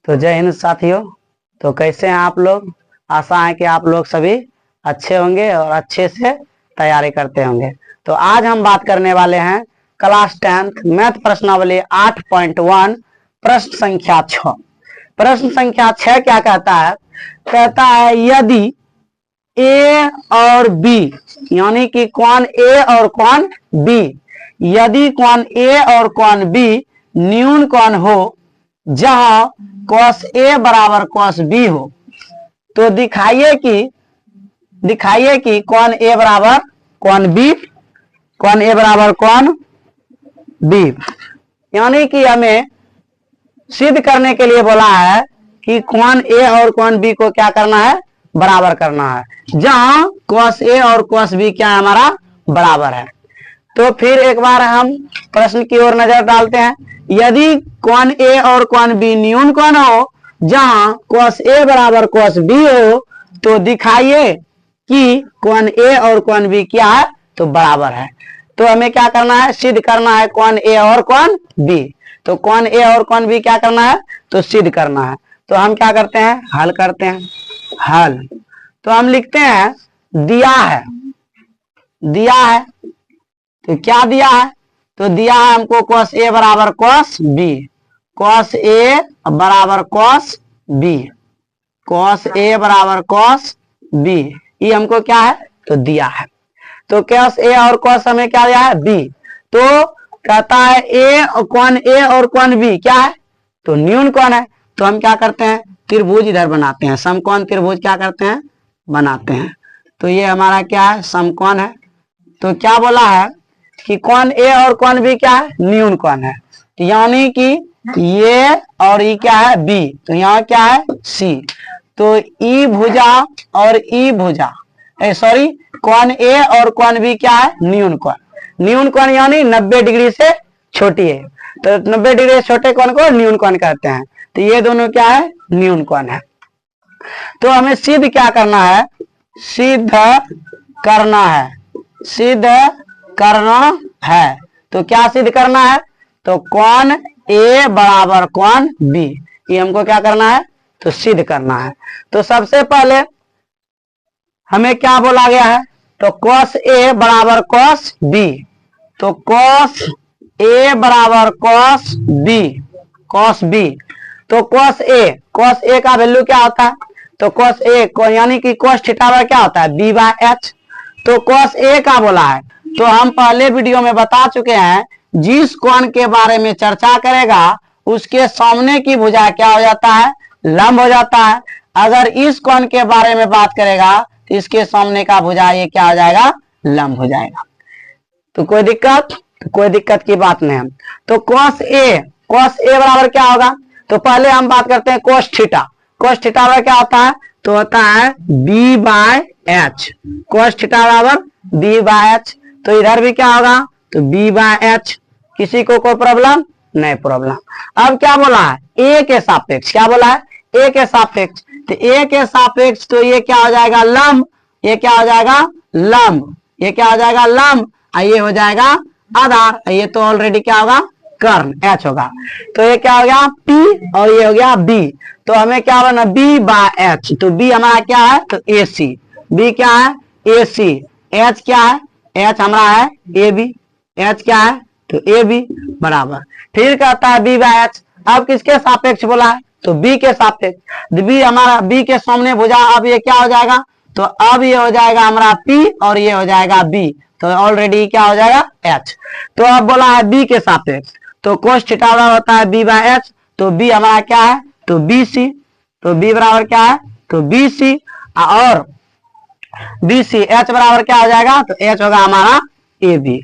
तो जय हिंद साथियों। तो कैसे हैं आप लोग? आशा है कि आप लोग सभी अच्छे होंगे और अच्छे से तैयारी करते होंगे। तो आज हम बात करने वाले हैं क्लास 10th मैथ प्रश्नावली 8.1 प्रश्न संख्या 6। प्रश्न संख्या 6 क्या कहता है? कहता है यदि ए और बी यानी कि कौन ए और कौन बी, यदि कौन ए और कौन बी न्यून कौन हो जहां cos A बराबर cos B हो, तो दिखाइए कि कौन A बराबर कौन B, कौन A बराबर कौन B। यानी कि हमें सिद्ध करने के लिए बोला है कि कौन A और कौन B को क्या करना है? बराबर करना है, जहां cos A और cos B क्या है? हमारा बराबर है। तो फिर एक बार हम प्रश्न की ओर नजर डालते हैं। यदि कौन A और कौन B न्यून कौन हो जहां cos A बराबर cos B हो, तो दिखाइए कि कौन A और कौन B क्या है? तो बराबर है। तो हमें क्या करना है? सिद्ध करना है कौन A और कौन B। तो कौन A और कौन B क्या करना है? तो सिद्ध करना है। तो हम क्या करते हैं? हल करते हैं। हल तो हम लिखते हैं दिया है तो क्या दिया है? तो दिया है हमको cos A बराबर cos B, cos A बराबर cos B, cos A बराबर cos B, ये हमको क्या है? तो दिया है। तो cos A और cos हमें क्या दिया है? B। तो कहता है कौन A और कौन B क्या है? तो न्यून कौन है। तो हम क्या करते हैं? त्रिभुज इधर बनाते हैं, समकोण त्रिभुज क्या करते हैं? बनाते हैं। तो ये हमारा क्या है? समकोण है। तो क्या बोला है कि कौन A और कौन B क्या है? न्यून कौन है। तो यानी कि ये और ये क्या है? B। तो यहाँ क्या है? C। तो ई भुजा और ई भुजा सॉरी कौन A और कौन B क्या है? न्यून कौन। न्यून कौन यानी 90 डिग्री से छोटी है। तो 90 डिग्री से छोटे कौन को न्यून कौन कहते हैं। तो ये दोनों क्या है? न्यून कौन है। तो हमें सिद्ध क्या करना है? सिद्ध करना है। सिद्ध करना है। तो क्या सिद्ध करना है? तो कौन A बराबर कौन B, ये हमको क्या करना है? तो सिद्ध करना है। तो सबसे पहले हमें क्या बोला गया है? तो cos A बराबर cos B। तो cos A बराबर cos B, cos B। तो cos A का वैल्यू क्या होता है? तो cos A यानी कि cos थीटा बाय क्या होता है? B by H। तो cos A का बोला है। तो हम पहले वीडियो में बता चुके हैं, जिस कोण के बारे में चर्चा करेगा उसके सामने की भुजा क्या हो जाता है? लंब हो जाता है। अगर इस कोण के बारे में बात करेगा तो इसके सामने का भुजा ये क्या हो जाएगा? लंब हो जाएगा। तो कोई दिक्कत? तो कोई दिक्कत की बात नहीं है। तो cos A बराबर क्या होगा? तो पहले हम बात करते हैं cos थीटा। cos थीटा बराबर क्या होता है? तो होता है B by H। cos theta बराबर B बाय H। तो इधर भी क्या होगा? तो B बाय H। किसी को कोई प्रॉब्लम? नहीं प्रॉब्लम। अब क्या बोला है? A के सापेक्ष। क्या बोला है? A के सापेक्ष। तो A के सापेक्ष तो ये क्या हो जाएगा? लंब। ये क्या हो जाएगा? लंब। ये क्या हो जाएगा? लंब। ये हो जाएगा आधार। ये तो ऑलरेडी क्या होगा? कर्ण H होगा। तो ये क्या हो गया? P और ये हो गया B। तो हमें क्या बना? B by H। तो B हमारा क्या है? तो AC। B क्या है? AC। H क्या है? H हमारा है AB। H क्या है? तो AB बराबर। फिर कहता है B बाय H। अब किसके सापेक्ष बोला है? तो B के सापेक्ष। B हमारा B के सामने भुजा, अब ये क्या हो जाएगा? तो अब ये हो जाएगा हमारा P और ये हो जाएगा B। तो ऑलरेडी क्या हो जाएगा? H। तो अब बोला है B के सापेक्ष। तो cos थीटा बराबर होता है B बाय H। तो B हमारा क्या है? तो BC। तो B बराबर क्या है? तो BC। और BC H बराबर क्या हो जाएगा? तो H होगा हमारा AB।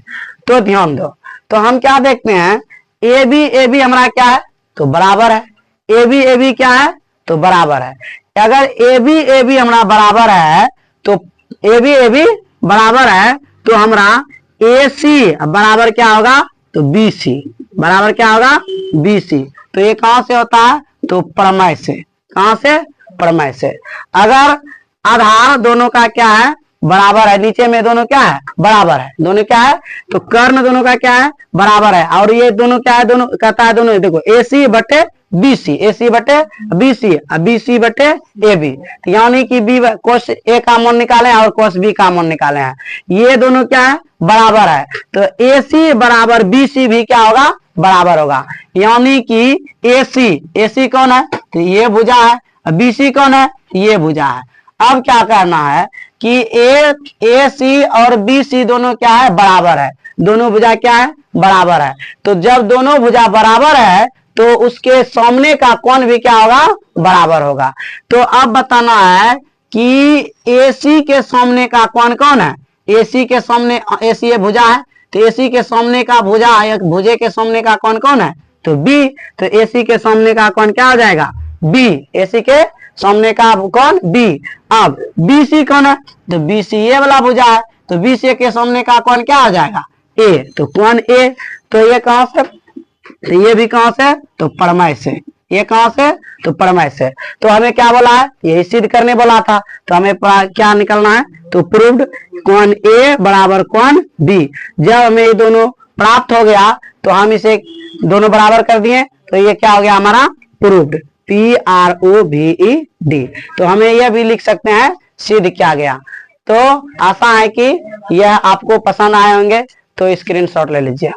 तो ध्यान दो, तो हम क्या देखते हैं? AB हमारा क्या है? तो बराबर है। AB क्या है? तो बराबर है। अगर AB हमारा बराबर है तो AB बराबर है तो हमारा AC बराबर क्या होगा? तो BC बराबर क्या होगा? BC। तो ये कहां से होता है? तो प्रमेय से। कहां से? प्रमेय से। अगर आधार दोनों का क्या है? बराबर है। नीचे में दोनों क्या है? बराबर है। दोनों क्या है? तो कर्ण दोनों का क्या है? बराबर है। और ये दोनों क्या है? दोनों कहता है दोनों देखो AC बटे BC, AC बटे BC, BC बटे AB। तो यानी कि B cos A का मान निकाले और cos B का मान निकाले हैं, ये दोनों क्या है, बराबर है। तो AC बराबर BC भी क्या होगा, बराबर होगा। यानी कि AC कौन है, तो ये भुजा है, BC कौन है, ये भुजा है। अब क्या करना है कि AC और BC दोनों क्या है, बराबर है, दोनों भुजा क्या है, बराबर है। तो जब दोनों भुजा बराबर है तो उसके सामने का कोण भी क्या होगा, बराबर होगा। तो अब बताना है कि AC के सामने का कोण कौन है, AC के सामने, AC ये भुजा है, तो AC के सामने का भुजा, एक भुजे के सामने का कोण कौन है, तो B। तो AC के सामने का कोण क्या हो जाएगा, B। AC के सामने का कोण B। अब BC कौन है, तो BC ये वाला भुजा है, तो BC के सामने का कोण क्या हो जाएगा, A। तो कोण A, तो ये कहां से, तो ये भी कहां से, तो परमय से। ये कहां से, तो परमय से। तो हमें क्या बोला है, यही सिद्ध करने बोला था। तो हमें क्या निकलना है, तो प्रूव्ड कोण A बराबर कोण B। जब हमें ये दोनों प्राप्त हो गया तो हम इसे दोनों बराबर कर दिए, तो ये क्या हो गया हमारा, प्रूव्ड, PROVED। तो हमें यह भी लिख सकते हैं सिद्ध किया गया। तो आशा है कि यह आपको पसंद आए होंगे, तो स्क्रीनशॉट ले लीजिए।